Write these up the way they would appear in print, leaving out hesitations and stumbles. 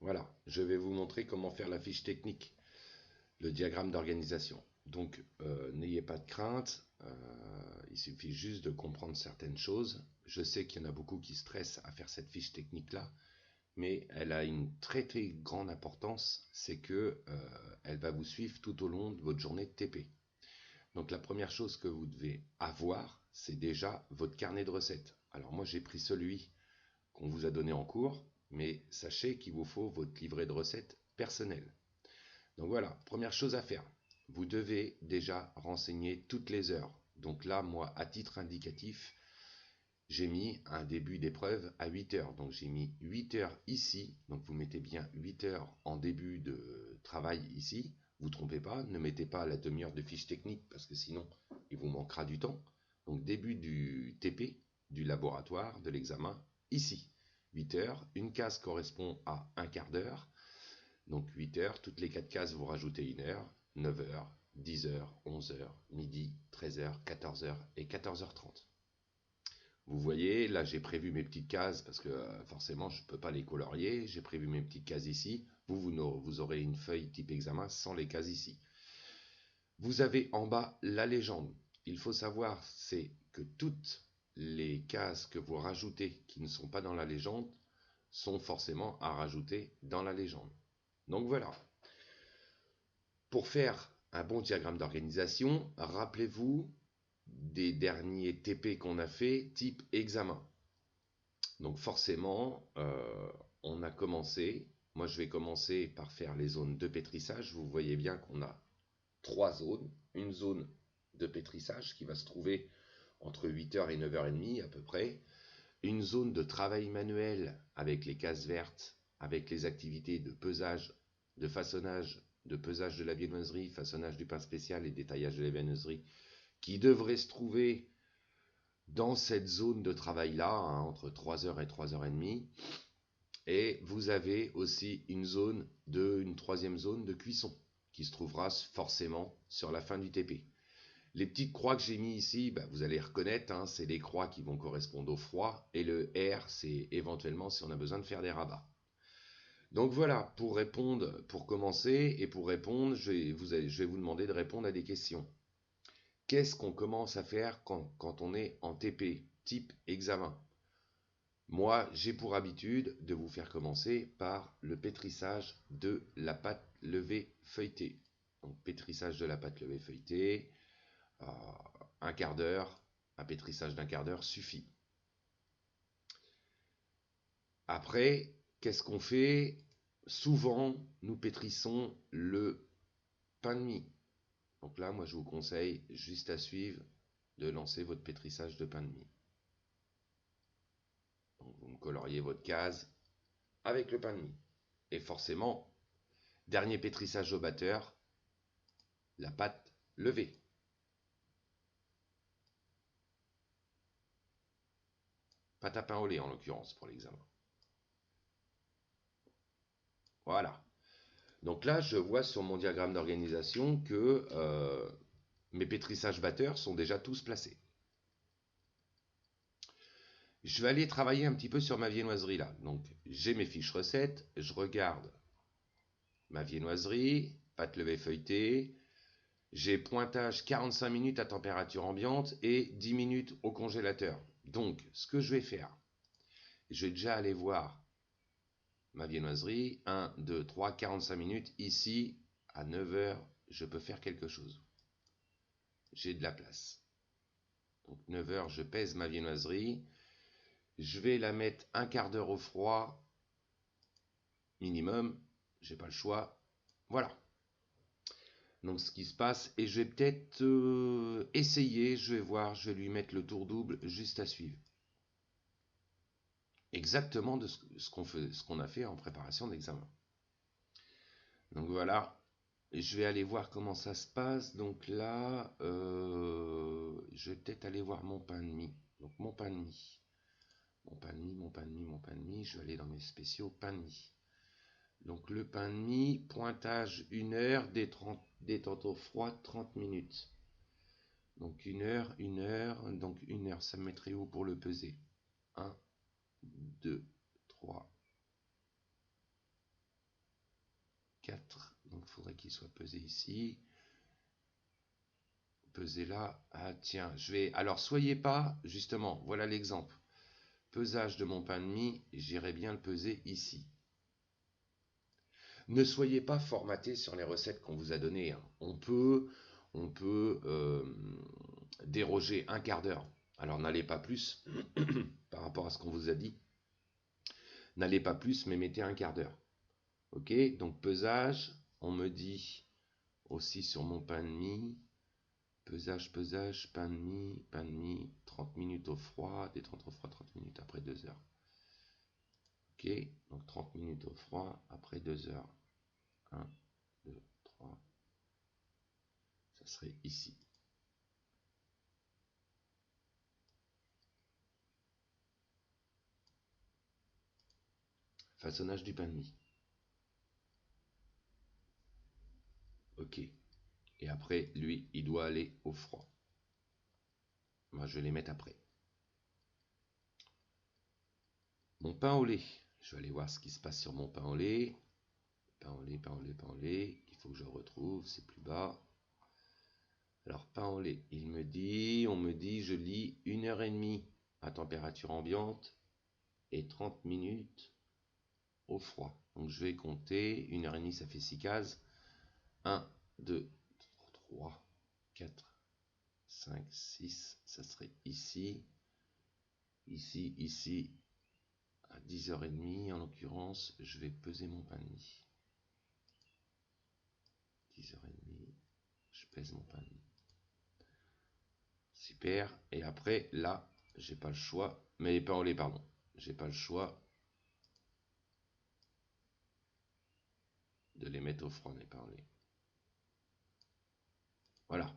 Voilà, je vais vous montrer comment faire la fiche technique, le diagramme d'organisation. Donc, n'ayez pas de crainte, il suffit juste de comprendre certaines choses. Je sais qu'il y en a beaucoup qui stressent à faire cette fiche technique-là, mais elle a une très très grande importance, c'est que elle va vous suivre tout au long de votre journée de TP. Donc la première chose que vous devez avoir, c'est déjà votre carnet de recettes. Alors moi j'ai pris celui qu'on vous a donné en cours, mais sachez qu'il vous faut votre livret de recettes personnel. Donc voilà, première chose à faire, vous devez déjà renseigner toutes les heures. Donc là, moi, à titre indicatif, j'ai mis un début d'épreuve à 8 heures. Donc j'ai mis 8 heures ici. Donc vous mettez bien 8 heures en début de travail ici. Vous ne trompez pas, ne mettez pas la demi-heure de fiche technique parce que sinon il vous manquera du temps. Donc début du TP, du laboratoire, de l'examen, ici. 8 heures, une case correspond à un quart d'heure. Donc 8 heures, toutes les 4 cases vous rajoutez une heure. 9 heures, 10 heures, 11 heures, midi, 13 heures, 14 heures et 14h30. Vous voyez, là j'ai prévu mes petites cases parce que forcément je ne peux pas les colorier. J'ai prévu mes petites cases ici. Vous aurez une feuille type examen sans les cases ici. Vous avez en bas la légende. Il faut savoir, c'est que toutes les cases que vous rajoutez qui ne sont pas dans la légende sont forcément à rajouter dans la légende. Donc voilà. Pour faire un bon diagramme d'organisation, rappelez-vous des derniers TP qu'on a fait type examen. Donc forcément, on a commencé, moi je vais commencer par faire les zones de pétrissage. Vous voyez bien qu'on a 3 zones. Une zone de pétrissage qui va se trouver entre 8h et 9h30 à peu près. Une zone de travail manuel avec les cases vertes, avec les activités de pesage, de façonnage, de pesage de la viennoiserie, façonnage du pain spécial et détaillage de la viennoiserie, qui devrait se trouver dans cette zone de travail-là, hein, entre 3h et 3h30. Et vous avez aussi une troisième zone de cuisson, qui se trouvera forcément sur la fin du TP. Les petites croix que j'ai mis ici, bah, vous allez reconnaître, hein, c'est les croix qui vont correspondre au froid, et le R, c'est éventuellement si on a besoin de faire des rabats. Donc voilà, pour répondre, pour commencer, et pour répondre, je vais vous demander de répondre à des questions. Qu'est-ce qu'on commence à faire quand on est en TP, type examen? Moi, j'ai pour habitude de vous faire commencer par le pétrissage de la pâte levée feuilletée. Donc pétrissage de la pâte levée feuilletée, un quart d'heure, un pétrissage d'un quart d'heure suffit. Après, qu'est-ce qu'on fait? Souvent, nous pétrissons le pain de mie. Donc là, moi, je vous conseille juste à suivre de lancer votre pétrissage de pain de mie. Donc, vous me coloriez votre case avec le pain de mie. Et forcément, dernier pétrissage au batteur, la pâte levée. Pâte à pain au lait en l'occurrence pour l'examen. Voilà. Donc là, je vois sur mon diagramme d'organisation que mes pétrissages batteurs sont déjà tous placés. Je vais aller travailler un petit peu sur ma viennoiserie là. Donc j'ai mes fiches recettes, je regarde ma viennoiserie, pâte levée feuilletée, j'ai pointage 45 minutes à température ambiante et 10 minutes au congélateur. Donc ce que je vais faire, je vais déjà aller voir ma viennoiserie, 1, 2, 3, 45 minutes. Ici, à 9 heures, je peux faire quelque chose. J'ai de la place. Donc 9 heures, je pèse ma viennoiserie. Je vais la mettre un quart d'heure au froid, minimum. J'ai pas le choix. Voilà. Donc ce qui se passe, et je vais peut-être essayer, je vais voir, je vais lui mettre le tour double juste à suivre. Exactement de ce qu'on a fait en préparation d'examen. Donc voilà, je vais aller voir comment ça se passe. Donc là, je vais peut-être aller voir mon pain de mie. Donc mon pain de mie. Mon pain de mie, mon pain de mie, mon pain de mie. Je vais aller dans mes spéciaux pain de mie. Donc le pain de mie, pointage 1 heure, détente au froid 30 minutes. Donc 1 heure, 1 heure. Donc 1 heure, ça me mettrait où pour le peser? 1, 2, 3, faudrait qu'il soit pesé ici. Peser là. Ah tiens, je vais... Alors, soyez pas, justement, voilà l'exemple. Pesage de mon pain de mie, j'irai bien le peser ici. Ne soyez pas formaté sur les recettes qu'on vous a données, hein. On peut déroger un quart d'heure. Alors, n'allez pas plus par rapport à ce qu'on vous a dit. N'allez pas plus, mais mettez un quart d'heure. Ok, donc pesage, on me dit aussi sur mon pain de mie, pesage, pain de mie, 30 minutes au froid, détente au froid 30 minutes après 2 heures. Ok, donc 30 minutes au froid après 2 heures. 1, 2, 3, ça serait ici. Façonnage du pain de mie. Ok. Et après, lui, il doit aller au froid. Moi, je vais les mettre après. Mon pain au lait. Je vais aller voir ce qui se passe sur mon pain au lait. Pain au lait, pain au lait, pain au lait. Il faut que je retrouve, c'est plus bas. Alors, pain au lait, on me dit, je lis 1h30 à température ambiante et 30 minutes au froid. Donc, je vais compter. 1h30, ça fait 6 cases. 1, 2, 3, 4, 5, 6. Ça serait ici. Ici, ici. À 10h30, en l'occurrence, je vais peser mon pain de mie. 10h30, je pèse mon pain de mie. Super. Et après, là, j'ai pas le choix. Mais pas au lait, pardon. J'ai pas le choix de les mettre au froid, mes pains au lait. Voilà.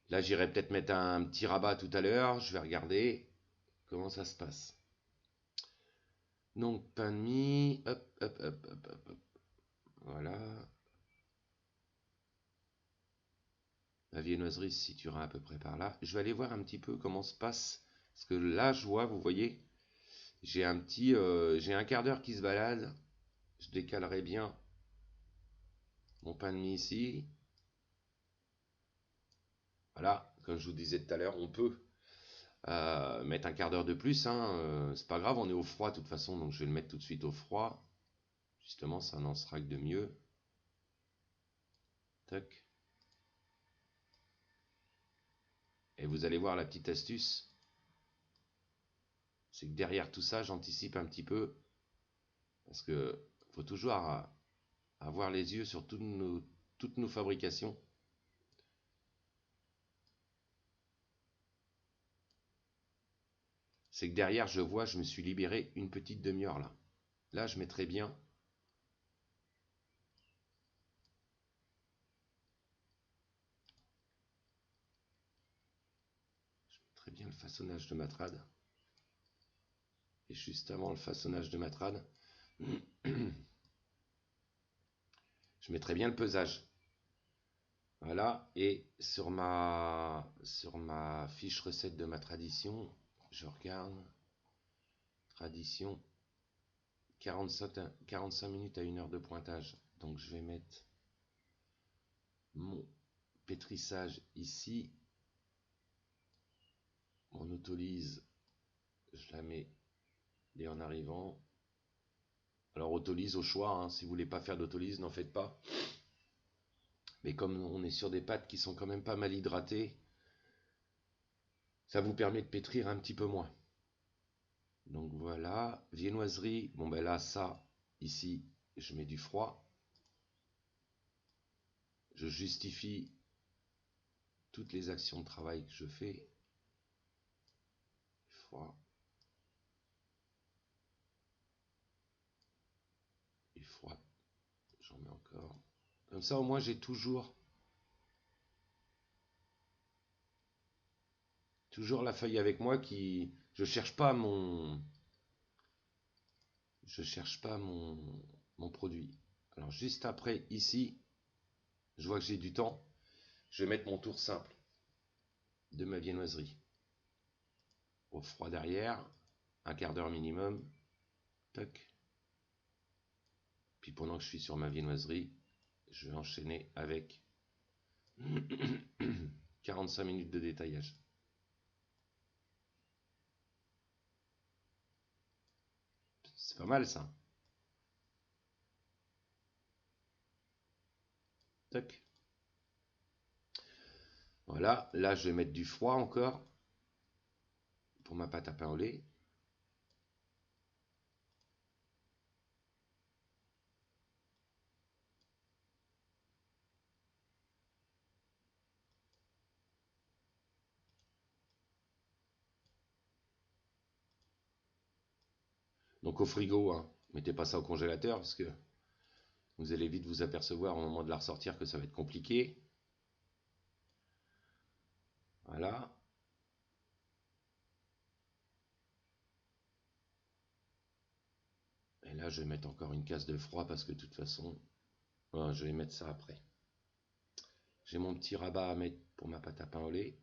Là, j'irai peut-être mettre un petit rabat tout à l'heure. Je vais regarder comment ça se passe. Donc, pain de mie. Hop, hop, hop, hop, hop, hop. Voilà. La viennoiserie se situera à peu près par là. Je vais aller voir un petit peu comment se passe. Parce que là, je vois, vous voyez, j'ai un quart d'heure qui se balade. Je décalerai bien mon pain de mie ici. Voilà, comme je vous disais tout à l'heure, on peut mettre un quart d'heure de plus, hein, c'est pas grave, on est au froid de toute façon, donc je vais le mettre tout de suite au froid. Justement, ça n'en sera que de mieux. Tac. Et vous allez voir la petite astuce, c'est que derrière tout ça, j'anticipe un petit peu, parce que faut toujours avoir les yeux sur toutes nos fabrications. C'est que derrière, je vois, je me suis libéré une petite demi-heure là. Là, je mettrai bien. Très bien le façonnage de Matrade. Et juste avant le façonnage de Matrade, je mettrai bien le pesage. Voilà, et sur ma fiche recette de ma tradition, je regarde, tradition, 45 minutes à 1 heure de pointage. Donc je vais mettre mon pétrissage ici, mon autolyse, je la mets dès en arrivant. Alors autolyse au choix, hein, si vous voulez pas faire d'autolyse, n'en faites pas. Mais comme on est sur des pâtes qui sont quand même pas mal hydratées, ça vous permet de pétrir un petit peu moins. Donc voilà, viennoiserie, bon ben là ça, ici, je mets du froid. Je justifie toutes les actions de travail que je fais. Froid. Et froid. J'en mets encore. Comme ça au moins j'ai toujours la feuille avec moi qui... Je cherche pas mon produit. Alors juste après ici, je vois que j'ai du temps. Je vais mettre mon tour simple de ma viennoiserie. Au froid derrière, un quart d'heure minimum. Tac. Puis pendant que je suis sur ma viennoiserie, je vais enchaîner avec 45 minutes de détaillage. C'est pas mal ça. Tac. Voilà, là je vais mettre du froid encore pour ma pâte à pain au lait. Donc au frigo, hein. Mettez pas ça au congélateur parce que vous allez vite vous apercevoir au moment de la ressortir que ça va être compliqué. Voilà. Et là, je vais mettre encore une case de froid parce que de toute façon, je vais mettre ça après. J'ai mon petit rabat à mettre pour ma pâte à pain au lait.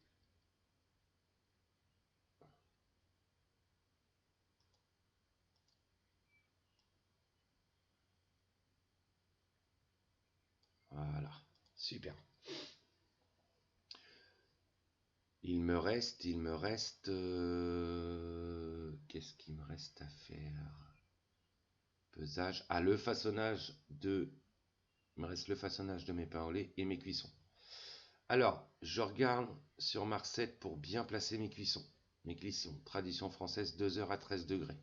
Voilà, super. Qu'est-ce qu'il me reste à faire? Pesage. Ah, le façonnage de... Il me reste le façonnage de mes pains au lait et mes cuissons. Alors, je regarde sur ma recette pour bien placer mes cuissons. Mes cuissons, tradition française, 2 heures à 13 degrés.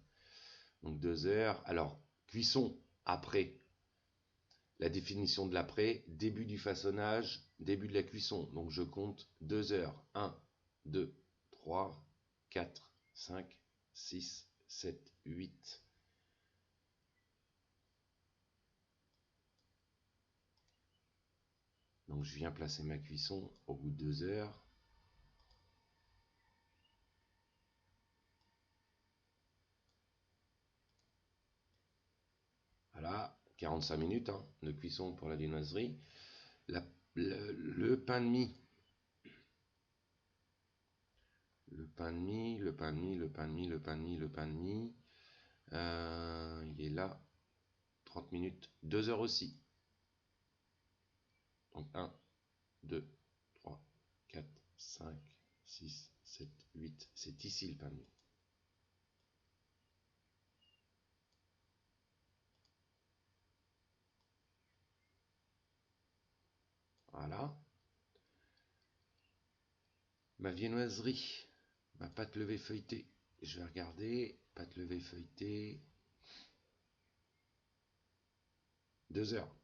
Donc 2 heures. Alors, cuisson après la définition de l'après, début du façonnage, début de la cuisson. Donc je compte 2 heures. 1, 2, 3, 4, 5, 6, 7, 8. Donc je viens placer ma cuisson au bout de 2 heures. Voilà, 45 minutes hein, de cuisson pour la viennoiserie. Le pain de mie. Le pain de mie, le pain de mie, le pain de mie, le pain de mie, le pain de mie. Il est là. 30 minutes. 2 heures aussi. Donc 1, 2, 3, 4, 5, 6, 7, 8. C'est ici le pain de mie. Voilà. Ma viennoiserie. Ma pâte levée feuilletée. Je vais regarder. Pâte levée feuilletée. 2 heures.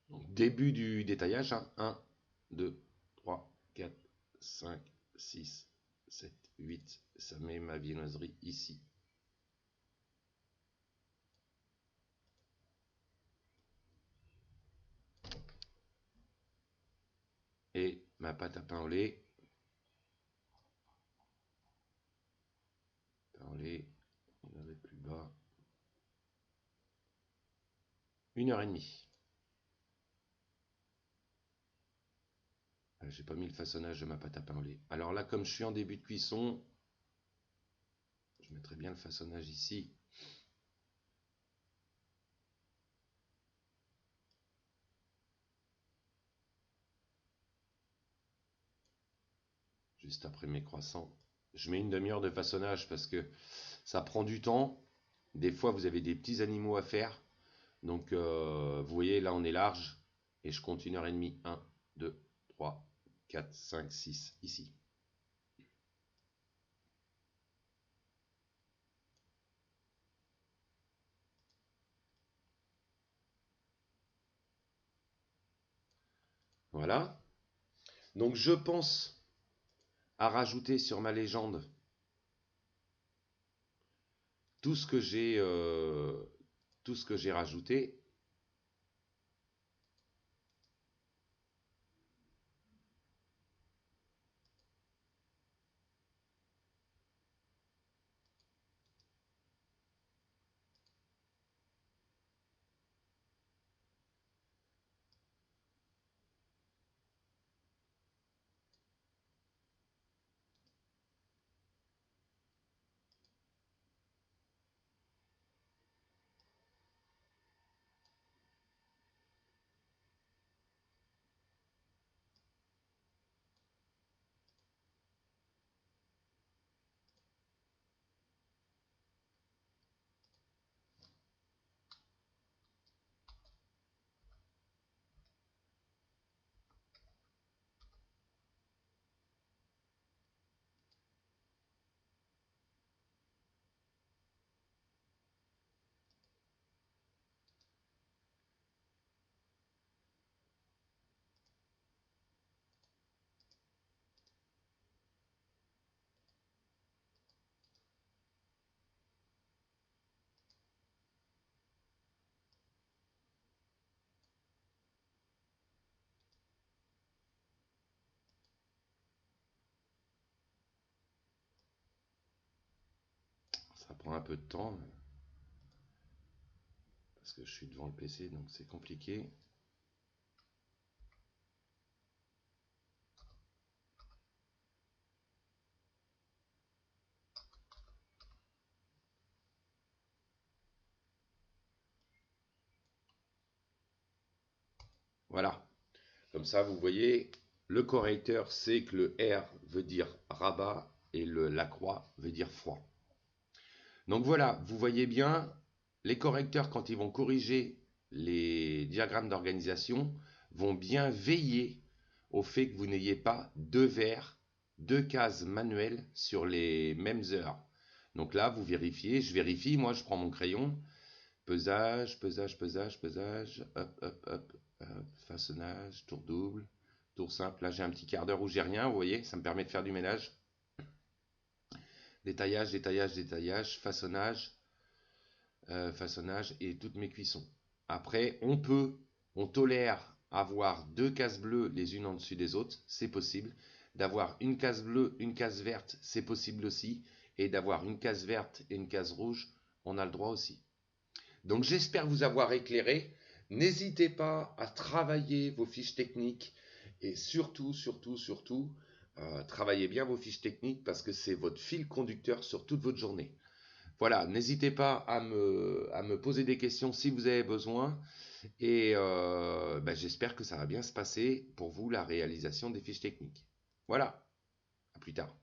Donc début du détaillage. 1, 2, 3, 4, 5, 6, 7, 8. Ça met ma viennoiserie ici. Et ma pâte à pain au lait. Pain au lait. On avait plus bas. 1 heure et demie. J'ai pas mis le façonnage de ma pâte à pain au lait. Alors là, comme je suis en début de cuisson, je mettrai bien le façonnage ici. Juste après mes croissants. Je mets une demi-heure de façonnage parce que ça prend du temps. Des fois, vous avez des petits animaux à faire. Donc, vous voyez, là, on est large. Et je compte 1 heure et demie. 1, 2, 3, 4, 5, 6. Ici. Voilà. Donc, je pense à rajouter sur ma légende tout ce que j'ai rajouté. prend un peu de temps parce que je suis devant le PC, donc c'est compliqué. Voilà. Comme ça, vous voyez, le correcteur sait que le R veut dire rabat et la croix veut dire froid. Donc voilà, vous voyez bien, les correcteurs, quand ils vont corriger les diagrammes d'organisation, vont bien veiller au fait que vous n'ayez pas deux cases manuelles sur les mêmes heures. Donc là, vous vérifiez, je vérifie, moi je prends mon crayon, pesage, pesage, pesage, pesage, hop, hop, hop, hop, façonnage, tour double, tour simple. Là, j'ai un petit quart d'heure où j'ai rien, vous voyez, ça me permet de faire du ménage. Détaillage, détaillage, détaillage, façonnage, façonnage et toutes mes cuissons. Après, on tolère avoir deux cases bleues les unes en dessus des autres, c'est possible. D'avoir une case bleue, une case verte, c'est possible aussi. Et d'avoir une case verte et une case rouge, on a le droit aussi. Donc j'espère vous avoir éclairé. N'hésitez pas à travailler vos fiches techniques et surtout, surtout, surtout, travaillez bien vos fiches techniques parce que c'est votre fil conducteur sur toute votre journée. Voilà, n'hésitez pas à me poser des questions si vous avez besoin et j'espère que ça va bien se passer pour vous la réalisation des fiches techniques. Voilà, à plus tard.